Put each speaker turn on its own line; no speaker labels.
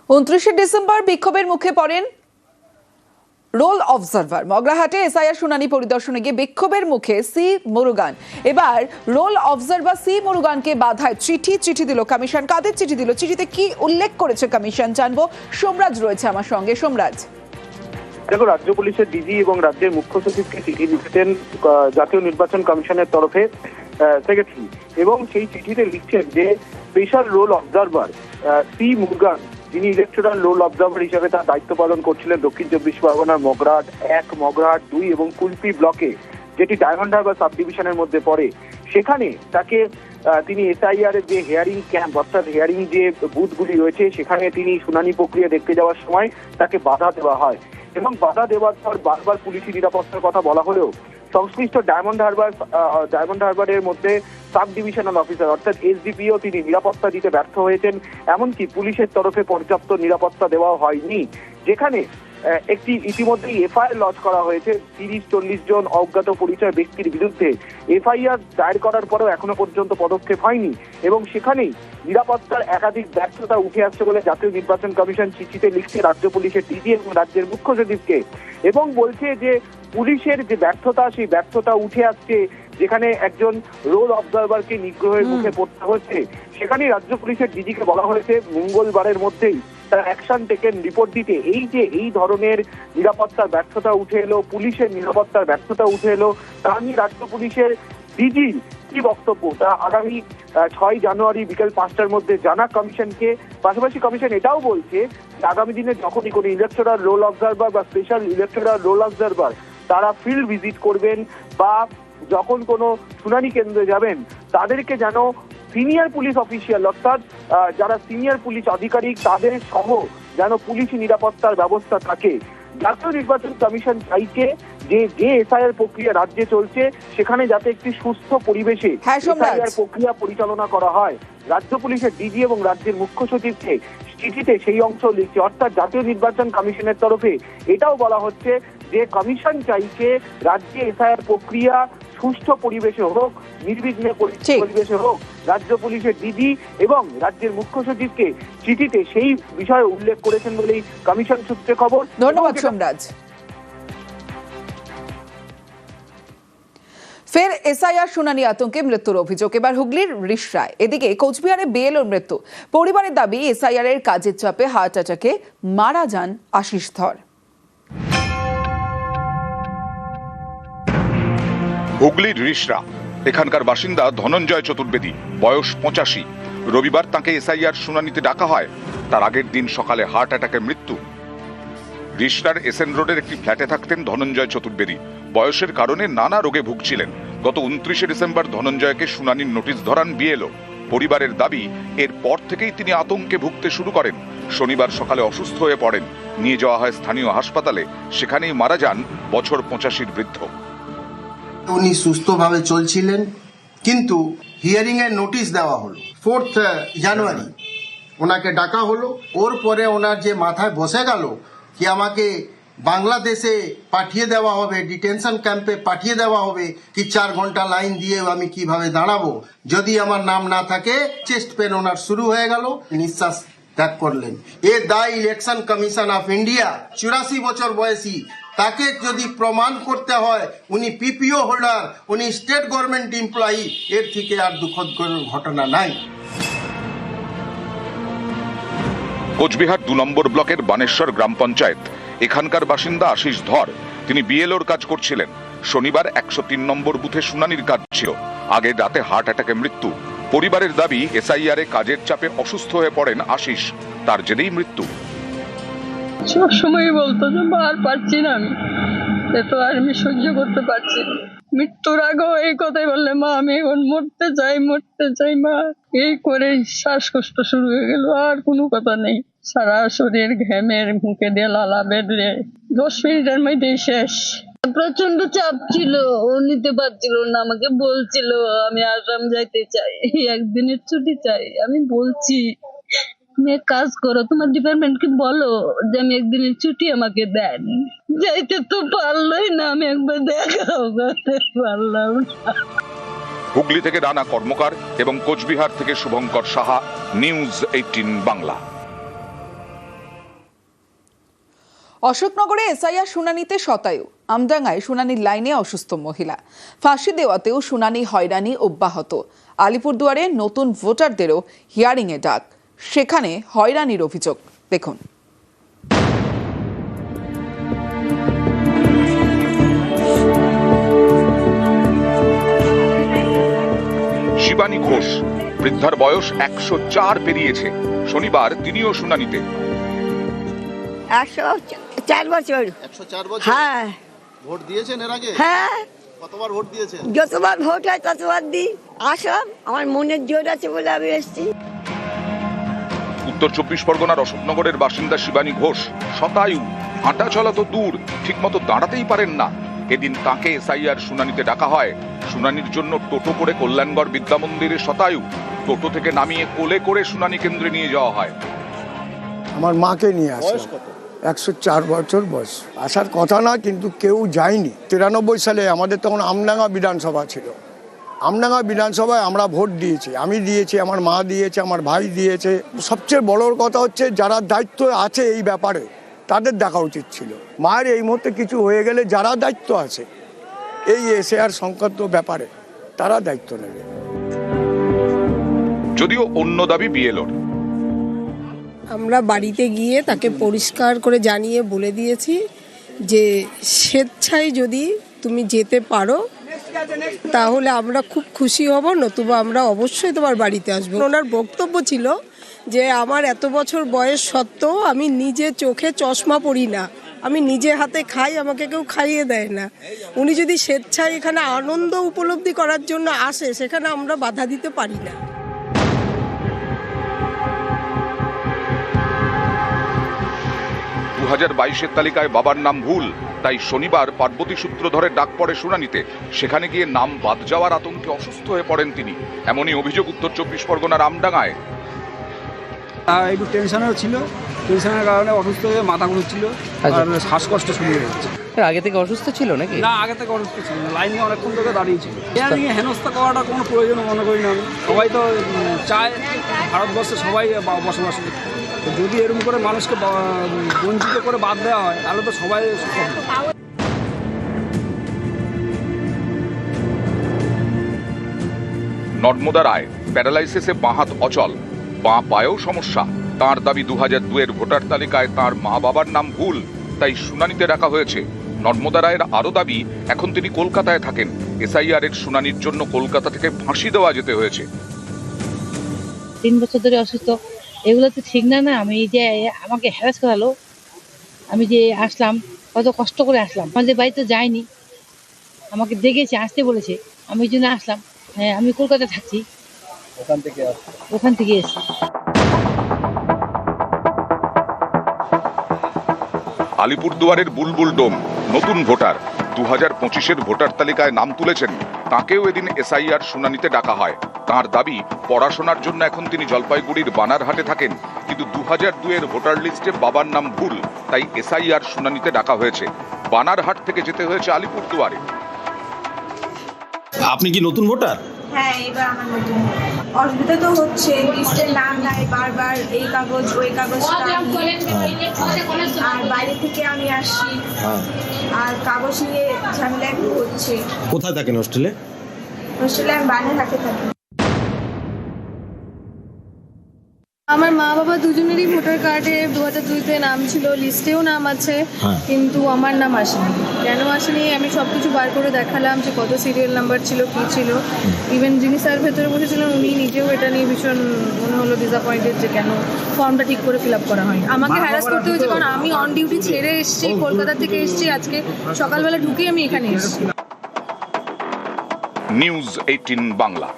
29 December বিক্ষোভের মুখে পড়েন রোল অবজারভার। মগরাহাটে এসআইআর শুনানি পরিদর্শনে গিয়ে বিক্ষোভের মুখে সি মুরুগান। এবার রোল অবজারভার সি মুরুগানকে বাধায় চিঠি দিল কমিশন। কাদের চিঠি দিল, চিঠিতে কি উল্লেখ করেছে কমিশন জানবো। সোমরাজ রয়েছে আমার সঙ্গে। সোমরাজ,
দেখো, রাজ্য পুলিশের ডিজি এবং রাজ্যের মুখ্য সচিবকে চিঠি লিখেছেন জাতীয় নির্বাচন কমিশনের তরফে সেক্রেটারি, এবং সেই চিঠিতে লিখছেন যে special roll observer C Murugan, যিনি ইলেকট্রাল রোল অবজারভার হিসেবে তার দায়িত্ব পালন করছিলেন দক্ষিণ চব্বিশ পরগনার মগরাহাট 1, মগরাহাট 2 এবং কুলপি ব্লকে, যেটি ডায়মন্ড হারবার সাব ডিভিশনের মধ্যে পড়ে, সেখানে তাকে তিনি এসআইআর এর যে হিয়ারিং ক্যাম্প অর্থাৎ হিয়ারিং যে বুথগুলি রয়েছে সেখানে তিনি শুনানি প্রক্রিয়া দেখতে যাওয়ার সময় তাকে বাধা দেওয়া হয়, এবং বাধা দেওয়ার পর বারবার পুলিশি নিরাপত্তার কথা বলা হলেও সংশ্লিষ্ট ডায়মন্ড হারবারের মধ্যে সাব ডিভিশনাল অফিসার অর্থাৎ এসডিপিও তিনি নিরাপত্তা দিতে ব্যর্থ হয়েছেন। এমনকি পুলিশের তরফে পর্যাপ্ত নিরাপত্তা দেওয়া হয়নি, যেখানে একটি ইতিমধ্যেই এফআইআর লঞ্চ করা হয়েছে 30-40 জন অজ্ঞাত পরিচয় ব্যক্তির বিরুদ্ধে। এফআইআর দায়ের করার পরেও এখনো পর্যন্ত পদক্ষেপ হয়নি, এবং সেখানেই নিরাপত্তার একাধিক ব্যর্থতা উঠে আসছে বলে জাতীয় নির্বাচন কমিশন চিঠিতে লিখছে রাজ্য পুলিশের ডিজি এবং রাজ্যের মুখ্য সচিবকে, এবং বলছে যে পুলিশের যে ব্যর্থতা সেই ব্যর্থতা উঠে আসছে, যেখানে একজন রোল অবজারভারকে নিগ্রহের মুখে পড়তে হচ্ছে। সেখানেই রাজ্য পুলিশের ডিজিকে বলা হয়েছে মঙ্গলবারের মধ্যেই তারা অ্যাকশন টেকেন রিপোর্ট দিতে। এই ধরনের নিরাপত্তার ব্যর্থতা উঠে এলো, পুলিশের নিরাপত্তার ব্যর্থতা উঠে এলো, তা নিয়ে রাজ্য পুলিশের ডিজির কি বক্তব্য তা আগামী 6 জানুয়ারি বিকেল 5টার মধ্যে জানা কমিশনকে। পাশাপাশি কমিশন এটাও বলছে আগামী দিনে যখনই কোনো ইলেকট্রাল রোল অবজারভার বা স্পেশাল ইলেকট্রাল রোল অবজারভার তারা ফিল্ড ভিজিট করবেন বা যখন কোনো শুনানি কেন্দ্রে যাবেন, তাদেরকে যেন সিনিয়র পুলিশ অফিসিয়াল অর্থাৎ যারা সিনিয়র পুলিশ আধিকারিক তাদের সহ যেন পুলিশি নিরাপত্তার ব্যবস্থা থাকে। জাতীয় নির্বাচন কমিশন চাইছে যে এসআইআর প্রক্রিয়া রাজ্যে চলছে সেখানে যাতে একটি সুস্থ পরিবেশে এসআইআর প্রক্রিয়া পরিচালনা করা হয়। রাজ্য পুলিশের ডিজি এবং রাজ্যের মুখ্য সচিবকে চিঠিতে সেই অংশ লিখছে, অর্থাৎ জাতীয় নির্বাচন কমিশনের তরফে এটাও বলা হচ্ছে যে কমিশন চাইছে রাজ্যে এসআইআর প্রক্রিয়া সুষ্ঠু পরিবেশে হোক, নির্বিঘ্নে পরিবেশে হোক। রাজ্য পুলিশের ডিজি এবং রাজ্যের মুখ্য সচিবকে চিঠিতে সেই বিষয়ে উল্লেখ করেছেন বলেই কমিশন সূত্রে খবর।
ধন্যবাদ সোমরাজ। ফের এসআইআর শুনানি আতঙ্কে মৃত্যুর অভিযোগ, এবার হুগলির রিষড়ায়। এদিকে কোচবিহারে বিএলওর মৃত্যু। পরিবারের দাবি এসআইআর এর কাজের চাপে হার্ট অ্যাটাকে মারা যান আশিস ধর।
হুগলির রিষড়া, এখানকার বাসিন্দা ধনঞ্জয় চতুর্বেদী, বয়স 85। রবিবার তাকে এসআইআর শুনানিতে ডাকা হয়। তার আগের দিন সকালে হার্ট অ্যাটাকে মৃত্যু। রিষড়ার এসএন রোডের একটি ফ্ল্যাটে থাকতেন ধনঞ্জয় চতুর্বেদী। বয়সের কারণে নানা রোগে ভুগছিলেন। গত 29 ডিসেম্বর ধনঞ্জয়কে শুনানির নোটিশ ধরান বিএলও। পরিবারের দাবি এরপর থেকেই তিনি আতঙ্কে ভুগতে শুরু করেন। শনিবার সকালে অসুস্থ হয়ে পড়েন। নিয়ে যাওয়া হয় স্থানীয় হাসপাতালে, সেখানেই মারা যান বছর 85 বৃদ্ধ।
উনি সুস্থভাবে চলছিলেন, কিন্তু হিয়ারিং এর নোটিশ দেওয়া হলো 4 জানুয়ারি, ওনাকে ডাকা হলো। ওর পরে ওনার যে মাথায় বসে গেল কি আমাকে বাংলাদেশে পাঠিয়ে দেওয়া হবে, ডিটেনশন ক্যাম্পে পাঠিয়ে দেওয়া হবে, কি 4 ঘন্টা লাইন দিয়ে আমি কিভাবে দাঁড়াবো যদি আমার নাম না থাকে। চেস্ট পেন ওনার শুরু হয়ে গেল, নিঃশ্বাস ত্যাগ করলেন। এ দায় ইলেকশন কমিশন অফ ইন্ডিয়া। 84 বছর বয়সী, তাকে যদি প্রমাণ করতে হয় উনি পিপিও হোল্ডার, উনি স্টেট গভর্নমেন্ট এমপ্লয়ি, এর থেকে আর দুঃখদ ঘটনা নাই।
কোচবিহার 2 নম্বর ব্লকের বানেশ্বর গ্রাম পঞ্চায়েত। এখানকার বাসিন্দা আশিস ধর। তিনি বিএলওর কাজ করছিলেন। শনিবার 103 নম্বর বুথে শুনানির কাজ ছিল। আগে রাতে হার্ট অ্যাটাকে মৃত্যু। পরিবারের দাবি এসআইআর এ কাজের চাপে অসুস্থ হয়ে পড়েন আশিস, তার জেরেই মৃত্যু।
সবসময় বলতো যে আর পারছি না, আমি এত আর আমি সহ্য করতে পারছি না। মৃত্যুর আগেও এই কথাই বললে, মা আমি এখন মরতে চাই মা, এই করে শ্বাসকষ্ট শুরু হয়ে গেল। আর কোনো কথা নেই, সারা শরীর ঘেমের মুখে দিয়ে লালা বেঁধে 10 মিনিটের মধ্যেই শেষ। প্রচন্ড চাপ ছিল, ও নিতে পারছিল না। আমাকে বলছিল আমি আসাম যাইতে চাই, একদিনের ছুটি চাই। আমি বলছি তুমি এক কাজ করো, তোমার ডিপার্টমেন্টকে বলো যে আমি একদিনের ছুটি আমাকে দেন। যাইতে তো পারলোই না, আমি একবার দেখাও করতে পারলাম না।
হুগলি থেকে রানা কর্মকার এবং কোচবিহার থেকে শুভঙ্কর সাহা, নিউজ 18 বাংলা।
অশোকনগরে এসআইআর শুনানিতে শতায়ু, আমডাঙ্গায় শুনানির লাইনে অসুস্থ মহিলা, ফাঁসি দেওয়াতেও শুনানি হয়রানি অব্যাহত। আলিপুরদুয়ারে নতুন ভোটারদেরও হিয়ারিংয়ে ডাক, সেখানে হয়রানির অভিযোগ। দেখুন।
শিবানী ঘোষ, বৃদ্ধার বয়স 104 পেরিয়েছে। শনিবার তিনিও শুনানিতে।
104 বছর।
104 বছর।
হ্যাঁ।
ভোট দিয়েছেন এর আগে?
হ্যাঁ,
কতবার ভোট দিয়েছেন?
যতবার ভোট হয় ততবার দিই। আসলাম, আমার মনের জোর আছে বলে আমি এসেছি।
উত্তর 24 পরগনার অশোকনগরের বাসিন্দা শিবানী ঘোষ শতায়ু, হাঁটা চলা তো দূর, ঠিকমতো দাঁড়াতেই পারেন না। এদিন তাকে এসআইআর শুনানিতে ডাকা হয়। শুনানির জন্য টোটো করে কল্যাণগড় বিদ্যা মন্দিরে শতায়ু, টোটো থেকে নামিয়ে কোলে করে শুনানি কেন্দ্রে নিয়ে যাওয়া হয়।
আমার মাকে নিয়ে আসে।
বয়স কত?
104 বছর বয়স। আসার কথা না, কিন্তু কেউ যায়নি। 93 সালে আমাদের তখন আমডাঙ্গা বিধানসভা ছিল। আমডাঙ্গা বিধানসভায় আমরা ভোট দিয়েছি, আমি দিয়েছি, আমার মা দিয়েছে, আমার ভাই দিয়েছে। সবচেয়ে বড় কথা হচ্ছে যারা দায়িত্ব আছে এই ব্যাপারে তাদের দেখা উচিত ছিল। মায়ের এই মুহূর্তে কিছু হয়ে গেলে যারা দায়িত্ব আছে এই এসআইআর সংক্রান্ত ব্যাপারে তারা দায়িত্ব নেবে।
যদিও অন্য দাবি বিএলওর।
আমরা বাড়িতে গিয়ে তাকে পরিষ্কার করে জানিয়ে বলে দিয়েছি যে স্বেচ্ছায় যদি তুমি যেতে পারো তাহলে আমরা খুব খুশি হব, নতুবা আমরা অবশ্যই তোমার বাড়িতে আসবো। ওনার বক্তব্য ছিল যে আমার এত বছর বয়স সত্ত্বেও আমি নিজে চোখে চশমা পরি না, আমি নিজে হাতে খাই, আমাকে কেউ খাইয়ে দেয় না। উনি যদি স্বেচ্ছায় এখানে আনন্দ উপলব্ধি করার জন্য আসে, সেখানে আমরা বাধা দিতে পারি না।
2022-এর তালিকায় বাবার নাম ভুল, তাই শনিবার পার্বতী সূত্রধরের ডাক পড়ে শুনানিতে। সেখানে গিয়ে নাম বাদ যাওয়ার আতঙ্কে অসুস্থ হয়ে পড়েন তিনি। এমনই অভিযোগ উত্তর 24 পরগনার আমডাঙ্গায়।
একটু টেনশনেও ছিল, টেনশনের কারণে অসুস্থ হয়ে মাথা ঘুরছিল আর শ্বাসকষ্ট শুরু হয়ে যাচ্ছে।
আগে থেকে অসুস্থ ছিল নাকি?
না, আগে থেকে অসুস্থ ছিল না, লাইনে অনেকক্ষণ ধরে দাঁড়িয়েছিল। নিয়ে হেনস্থা করাটা কোনো প্রয়োজন মনে করি না আমি। সবাই তো চায় ভারতবর্ষে সবাই বসবাস করতে। যদি এরকম করে মানুষকে বঞ্চিত করে বাদ দেওয়া হয় তাহলে তো সবাই সুখী।
নর্মদা রায় প্যারালাইসিসে বাঁ হাত অচল, বাঁ পায়েও সমস্যা। তার দাবি 2002-এর ভোটার তালিকায় তার মা বাবার নাম ভুল, তাই শুনানিতে ডাকা হয়েছে। নর্মদা রায়ের আরও দাবি, এখন তিনি কলকাতায় থাকেন। এসআইআর এর শুনানির জন্য কলকাতা থেকে ফাঁসি দেওয়া যেতে হয়েছে।
3 বছর ধরে অসুস্থ, এগুলো তো ঠিক না। আমি যে আমাকে হ্যারাস করালো, আমি যে আসলাম, কত কষ্ট করে আসলাম, আমাদের বাড়িতে যাইনি, আমাকে ডেকেছে, আসতে বলেছে, আমি এই জন্য আসলাম। হ্যাঁ, আমি কলকাতায় থাকছি, ওখান থেকে এসেছি।
আলিপুরদুয়ারের বুলবুল ডোম নতুন ভোটার, 2025-এর ভোটার তালিকায় নাম তুলেছেন। তাকেও এদিন এসআইআর শুনানিতে ডাকা হয়। তার দাবি, পড়াশোনার জন্য এখন তিনি জলপাইগুড়ির বানারহাটে থাকেন, কিন্তু 2002-এর ভোটার লিস্টে বাবার নাম ভুল, তাই এসআইআর শুনানিতে ডাকা হয়েছে। বানারহাট থেকে যেতে হয়েছে আলিপুরদুয়ারে।
আপনি কি নতুন ভোটার?
হ্যাঁ, এবার আমার নতুন। অসুবিধা তো হচ্ছে, লিস্টের নাম নাই, বারবার এই কাগজ ওই কাগজ, আর বাইরে থেকে আমি আসছি, আর কাগজ নিয়ে ঝামেলা একটু হচ্ছে।
কোথায় থাকেন হোস্টেলে?
হোস্টেলে আমি বানারহাটে থাকি।
আমার মা বাবা দুজনেরই ভোটার কার্ডে 2002-তে নাম ছিল, লিস্টেও নাম আছে, কিন্তু আমার নাম আসেনি। কেন আসেনি আমি সবকিছু বার করে দেখালাম যে কত সিরিয়াল নাম্বার ছিল, কি ছিল। ইভেন যিনি স্যার ভেতরে বসেছিলেন উনি নিজেও এটা নিয়ে ভীষণ মনে হলো ডিসঅ্যাপয়েন্টেড যে কেন ফর্মটা ঠিক করে ফিল আপ করা হয়। আমাকে হ্যারাস করতে হয়েছে কারণ আমি অন ডিউটি ছেড়ে এসেছি, কলকাতা থেকে এসেছি, আজকে সকালবেলা ঢুকে আমি এখানে এসেছি।
নিউজ 18 বাংলা।